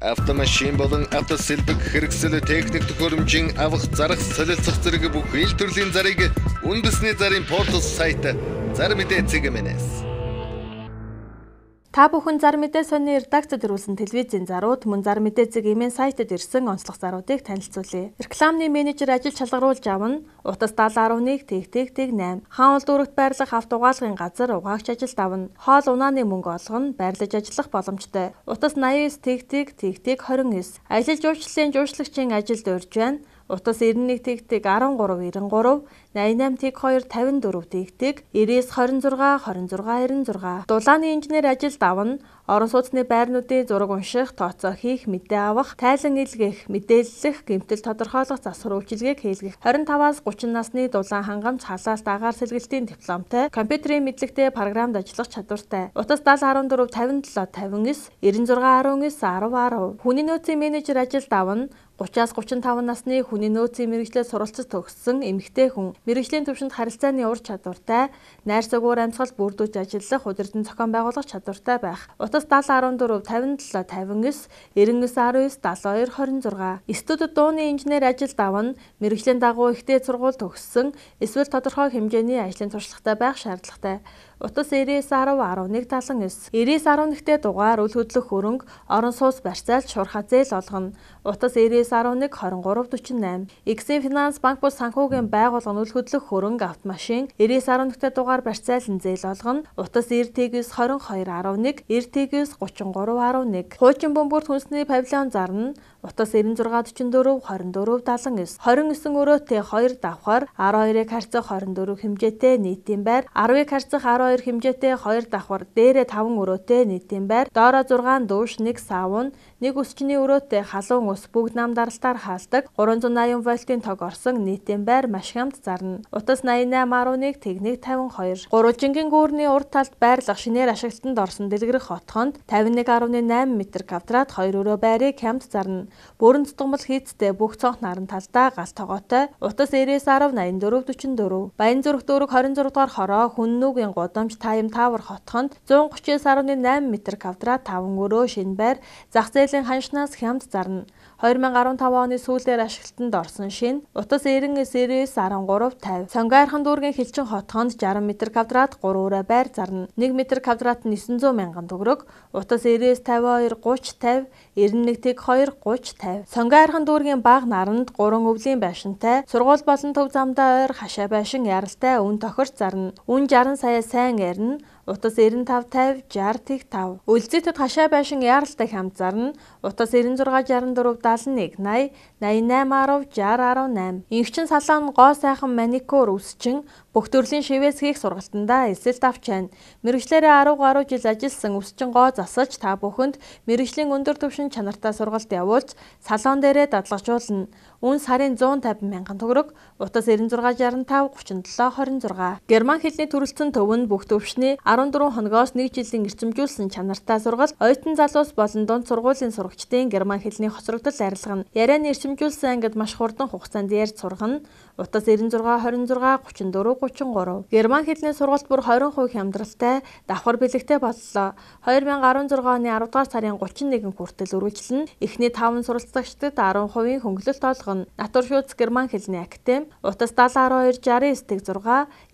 автомашин болон автосэлбэг хэрэгсэл техник төхөөрөмжийн авах зарах солилцох зэрэг бүх ил төрлийн зарыг үндэсний зарын портал сайт Зар мэдээ цэгийн-ээс. Та бүхэн Зар мэдээ сонины редакцид ирүүлсэн телевизийн зарууд мөн Зар мэдээ цэгийн сайтад ирсэн онцлог заруудыг танилцуулъя. Рекламны менежер ажил шалгаруулж авна. Утас 7011 ТТ8 хаан дүүрэгт байрлах авто угаалгын газар угаагч ажилд авна. Хоол унааны мөнгө олгоно, байрлаж ажиллах боломжтой. Утас 89 ТТ29 ажил жуулчлалын жуулчлагчийн ажилд урьж байна. Утас 91 ТТ 1393 88 ТТ2 54 ТТ 9926 26 96. Дулааны инженер ажилд авна. Орон сууцны байрнуудын зураг унших, тооцоо хийх, мэдээ авах, тайлан илгээх, мэдээллэх, гэмтэл тодорхойлох засвар үйлчилгээг хийлгэх. 25-аас 30 насны дулаан хангамж, халаалт агаар сэлгэлтийн дипломтой, компьютерийн мэдлэгтэй програмд ажиллах чадвартай. Утас 7014 57 59 96 19 10 10. Хүний нөөцийн менежер ажилд авна. 30-аас 35 насны хүний нөөцийн мэргэжлээр суралцж төгссөн эмэгтэй хүн, мэргэжлийн түвшинд харилцааны ур чадвартай, найр сугуур амьсгал бүрдүүлж ажиллах, удирдан зохион байгуулах чадвартай байх. Утас 7014 57 59 99 19 72 26. Студид дууны инженер ажилд авна. Мэргэжлийн дагуу ихтэй сургууль төгссөн, эсвэл тодорхой хэмжээний ажлын туршлагатай байх шаардлагатай. Утас 99 10 11 79 99 11-т дугаар үл хөдлөх хөрөнгө, орон сууц барьцаалт, шуурхай зээл олгоно. Утас 99 11 23 48 Exim Finance банк бус санхүүгийн байгууллага үл хөдлөх хөрөнгө, автомашин 99 11-т дугаар барьцаалан зээл олгоно. Утас 99 22 11 99 33 11 Хуучин бөмбөрт хүнсний павильон зарна. Утас 96 44 24 79 29 өрөөтэй 2 давхар 12-ыг харьцах 24 хэмжээтэй нийтийн байр 10-ыг харьцах 12 хэмжээтэй 2 давхар дээрээ 5 өрөөтэй нийтийн байр доороо 6 дүүш 1 савун 1 өсчний өрөөтэй халуун ус бүгд нам даралтаар хаалдаг 380 вольтын тог орсон нийтийн байр маш хямд зарна. Утас 88 11 техник 52 гурвалжингийн гүүрний урд талд байрлах шинээр ашиглалтанд орсон дэлгэрэх хотхонд 51.8 м2 2 өрөө байрыг хямд зарна. Бүрэн цутгамал хийцтэй бүх цонх наран талдаа гал тогоотой. Утас 99 10 84 44 Баян зүрх дүүрэг 26 дугаар хороо Хүннүүгийн гудамж Тайм Тавар хотхонд 139.8 м2 5 өрөө шинэ байр зах зээлийн ханшнаас хямд зарна. 2015 оны сүүлээр ашиглалтанд орсон шинэ утас 99 99 13 50 Сонгойрхон дүүргийн Хилчин хотхонд 60 м2 3 өрөө байр зарна. 1 м2-т 900 мянган төгрөг. Утас 99 52 30 50 91 2 30 50 Сонгойрхон дүүргийн баг наранд 3 өвлийн байшинтай сургууль болон төв замдаа ойр хашаа байшин яралтай үн тохирч зарна. Үн 60 сая сайн ярина. Утас 95 50 60 5 Үлзийтэд хашаа байшин яралтай хямд зарна. Утас 96 64 71 80 88 10 60 18 Инхчин салаан гоо сайхан маникюр үсчин бүх төрлийн шивээс хийх сургалтандаа эсэлт авч байна. Мэргэжлээрээ 10 гаруй жил ажилласан үсчин гоо засаж та бүхэнд мэргэжлийн өндөр түвшин чанартай сургалт явуулж салон дээрээ дадлагжуулна. Үн сарын 150 мянган төгрөг. Утас 96 65 37 26 Герман хэлний төрөлцсөн төвөнд бүх төвшний 14 хоногоос 1 жилийн эрчимжүүлсэн чанартай сургалт оюутан залуус болон дунд сургуулийн сурагчдын герман хэлний хоцрогдол арилгана. Ярианы эрчимжүүлсэн ангид маш хурдан хугацаанд ярьж сургана. Утас 96 26 34 33 Герман хэлний сургалт бүр 20% хямдралтай давхар бэлэгтэй боллоо. 2016 оны 10 дугаар сарын 31 хүртэл үргэлжлэн эхний 5 суралцагчдад 10% хөнгөлөлт олгоно. Натур шууц герман хэлний академи утас 70 12 69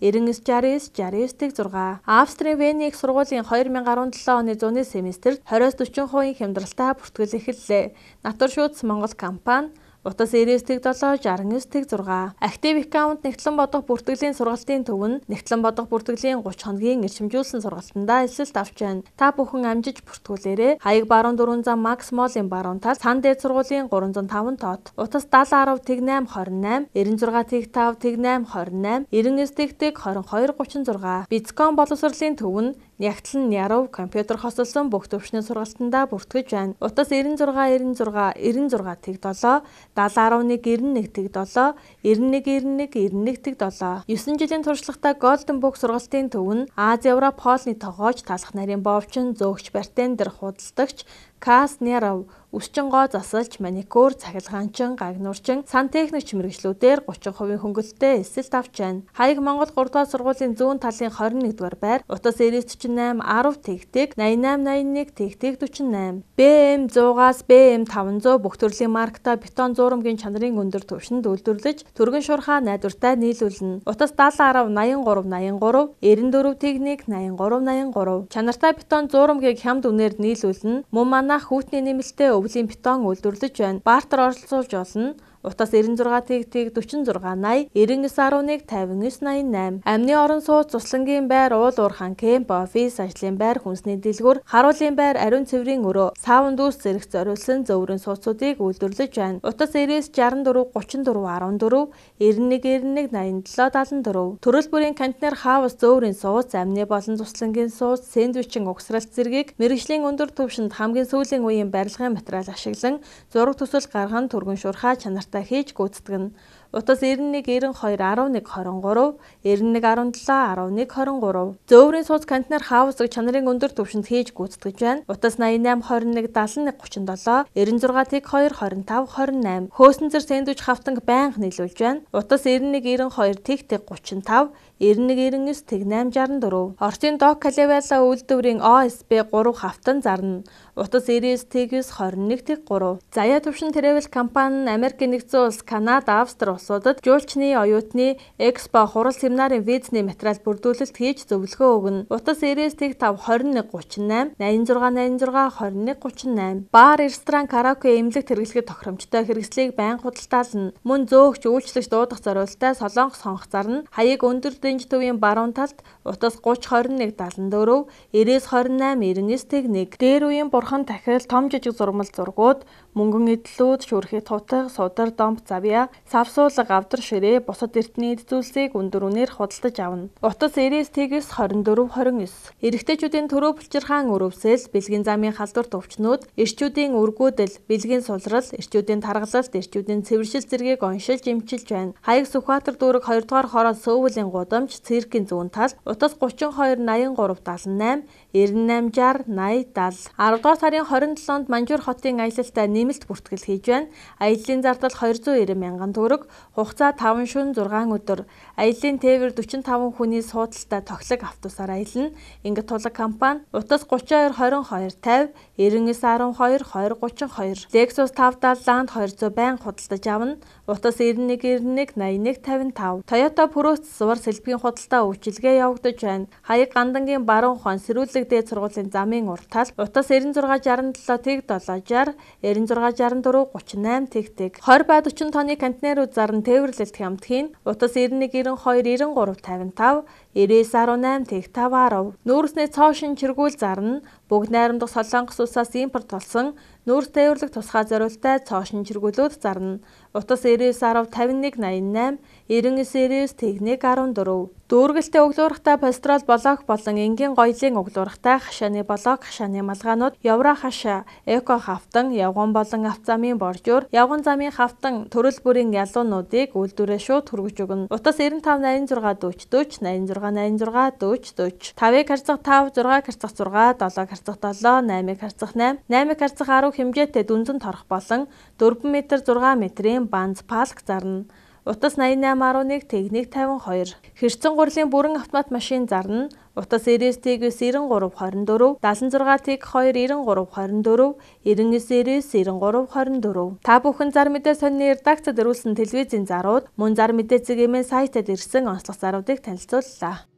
99 69 69 6 Австрийн Вений их сургуулийн 2017 оны зуны семестрт 20-40% хямдралтай бүртгэл эхэллээ. Натур шууц Монгол компани утас 99 69 6 Актив аккаунт нэгтлэн бодох бүртгэлийн сургалтын төв нь нэгтлэн бодох бүртгэлийн 30 хоногийн эрчимжүүлсэн сургалтандаа эсэлт авч байна. Та бүхэн амжиж бүртгүүлээрэй. Хаяг баруун 400 Макс Моллын баруун тал Сан дээд сургуулийн 305 тоод утас 70 10 8 28 96 5 8 28 99 22 36 Бицком боловсролын төв нь Нягтлан Ярав компьютер хосолсон бүх төвшний сургалтандаа бүртгэж байна. Утас 96 96 96 70 11 91 7 91 91 91 7 9 жилийн туршлагатай Golden Book сургалтын төв нь Аз Европ хоолны тогооч талах нарийн боовчин зөөгч бартендер худалдагч Каснеров өсчин гоо засалж, маникюр, цахилгаанчин, гагнуурчин, сантехникч мэргэжлүүдээр 30% хөнгөлөлтөд эсэлт авч байна. Хаяг Монгол 3 дугаар сургуулийн зүүн талын 21-р байр, утас 9948 10 тэгтэг 8881 тэгтэг 48. BM 100-аас BM 500 бүх төрлийн маркта бетон зуурамгийн чанарын өндөр түвшинд үйлдвэрлэж, түргэн шуурхаа найдвартай нийлүүлнэ. Утас 70 10 83 83 94 техник 83 83. Чанартай бетон зуурамгийг хямд үнээр нийлүүлнэ. Мөн манайх хүүтний нэмэлттэй өвлийн бетон үйлдвэрлэж байна. Бартер оролцуулж болно. Утас 96 тэгтэг 46 80 9911 5988. Амны орон сууц, Цуслангийн байр, уул уурхаан кемп, офис, ажлын байр, хүнсний дэлгүүр, харуулын байр, ариун цэврийн өрөө, саун дүүс зэрэг зориулсан зөөврийн сууцуудыг үйлдвэрлэж байна. Утас 99 64 34 14 91 91 87 74. Төрөл бүрийн контейнер хаус, зөөврийн сууц, амны болон Цуслангийн сууц, сэндвичийн угсралт зэргийг мэргэжлийн өндөр түвшинд хамгийн сүүлийн үеийн барилгын материал ашиглан зураг төсөл гарган түргэн шуурхаа чанартай хийж гүйцэтгэнэ. Утас 91 92 11 23 91 17 11 23. Зөөврийн сууц контейнер хаусыг чанарын өндөр түвшинд хийж гүйцэтгэж байна. Утас 88 21 71 37 96 тэг 2 25 28. Хөөсөн зэр сэндвич хавтанг байнга нийлүүлж байна. Утас 91 92 тэг 35 91 99 тэг 864. Орчин Док Калевела үйлдвэрийн OSB 3 хавтан зарна. Утас 99 тэг 21 тэг 3. Заяа төвшин Travel компани нь Америкийн нэгдсэн улс, Канада, Австри улсуудад жуулчны, оюутны, экспо, хурал семинарын визний материал бүрдүүлэлт хийж зөвлөгөө өгнө. Утас 99 тэг 5 21 38 86 86 21 38. Бар, ресторан, караоке, эмнэлэг хэрэглэхэд тохиромжтой хэрэгслийг байнга худалдаална. Мөн зөөгч, үйлчлэгч дуудах зориулалтаа Солонгос сонгох зарна. Хаяг өндөр дэнж төвийн баруун талд утас 30 21 74 90 28 99 тэг 1. Дээр үеийн бурхан тахил, том жижиг зурмал зургууд, мөнгөн эдлүүд, шүрхий тутаг, судар, домп, завья, савсуулга, гавдар ширээ, бусад эртний эд зүйлсийг өндөр үнээр худалдаж авна. Утас 99 тэгс 24 29. Эрэгтэйчүүдийн төрөө булчирхаан өрөвсөл, бэлгийн замын халдварт өвчнүүд, эрчүүдийн үргүүдэл, бэлгийн сулрал, эрчүүдийн таргалалт, эрчүүдийн цэвэршил зэргийг оншилж эмчилж байна. Хаяг Сүхбаатар дүүрэг 2 дугаар хороо Сөүвлийн гудамж, циркийн зүүн тал, утас 32 83 78 98 60 80 70. 10 дугаар сарын 27-нд Манжуур хотын аялалтай нэмэлт бүртгэл хийж байна. Аяллаа зардал 290 мянган төгрөг, хугацаа 5 шөнө 6 өдөр. Аяллаа тээвэр 45 хүний суудалтай тоглог автобусаар аялна. Ингээд тулаг компани утас 32 22 50 99 12 20 32. Lexus 570 Land 200 байнга худалдаж авна. Утас 91 91 81 55. Toyota Prius зур сэлбэгийн худалдаа үйлчилгээ явагдаж байна. Хаяг Гандангийн баруун хон Сэрүүлэг дээд сургуулийн замын уртал, утас 96 67 тэг 760 96 64 38 тэг. 20 ба 40 тонны контейнерүүд зарна тээвэрлэлт хямдхийн. Утас 91 92 93 55 99 18 тэг 5 10. Нүүрсний цоо шин чиргүүл зарна. Бүгд найрамдах Солонгос улсаас импорт болсон нүүрс тээвэрлэх тусгай зориултай цоо шин чиргүүлүүд зарна. Утас 99 10 51 88 99 тэг 1 14. Дүүргэлтэй углуурхтай пастрал блок болон энгийн гоёлын углуурхтай хашааны блок, хашааны малгаанууд, Евро хашаа, эко хавтан, явган болон авто замын боржуур, явган замын хавтан төрөл бүрийн ялуунуудыг үйлдвэрээ шууд хүргэж өгнө. Утас 95 86 40 40 86 86 40 40. 5-ыг харьцах 5, 6-ыг харьцах 6, 7-ыг харьцах 7, 8-ыг харьцах 8, 8-ыг харьцах 10 хэмжээтэй дүнзэн торох болон 4 м 6 м-ийн банз палк зарна. Утас 88 11 тэг 152. Хэрцэн гурлийн бүрэн автомат машин зарна. Утас 99 тэг 93 24 76 тэг 2 93 24 99 93 24. Та бүхэн зар мэдээ сонины редакцид ирүүлсэн телевизийн зарууд, мөн зар мэдээ цэгийн сайтэд ирсэн онцлог заруудыг танилцууллаа.